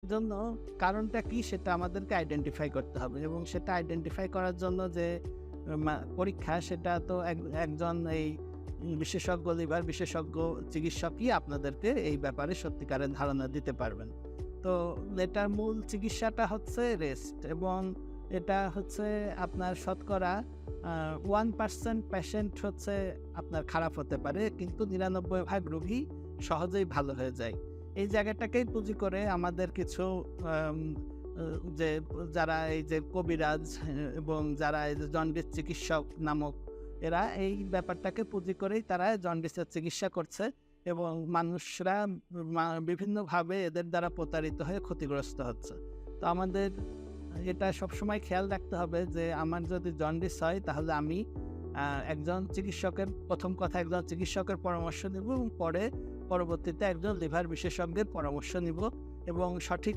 জন্য কারণটা কি সেটা আমাদেরকে আইডেন্টিফাই করতে হবে এবং সেটা আইডেন্টিফাই করার জন্য যে পরীক্ষা সেটা তো একজন এই বিশেষজ্ঞ লিভার বিশেষজ্ঞ চিকিৎসকই আপনাদেরকে এই ব্যাপারে সত্যিকারের ধারণা দিতে পারবেন। তো এটার মূল চিকিৎসাটা হচ্ছে রেস্ট এবং এটা হচ্ছে আপনার শতকরা 1% পেশেন্ট হচ্ছে আপনার খারাপ হতে পারে, কিন্তু 99 ভাগ রোগী সহজেই ভালো হয়ে যায়। এই জায়গাটাকেই পুঁজি করে আমাদের কিছু আম আ যে যারা এই যে কবিরাজ এবং যারা এই যে জন্ডিস চিকিৎসক নামক এরা এই ব্যাপারটাকে পুঁজি করেই তারা জন্ডিসের চিকিৎসা করছে এবং মানুষরা বিভিন্নভাবে এদের দ্বারা প্রতারিত হয়ে ক্ষতিগ্রস্ত হচ্ছে। তো আমাদের এটা সবসময় খেয়াল রাখতে হবে যে আমার যদি জন্ডিস হয় তাহলে আমি একজন চিকিৎসকের প্রথম কথা একজন চিকিৎসকের পরামর্শ নিব এবং পরবর্তীতে একজন লিভার বিশেষজ্ঞের পরামর্শ নিব এবং সঠিক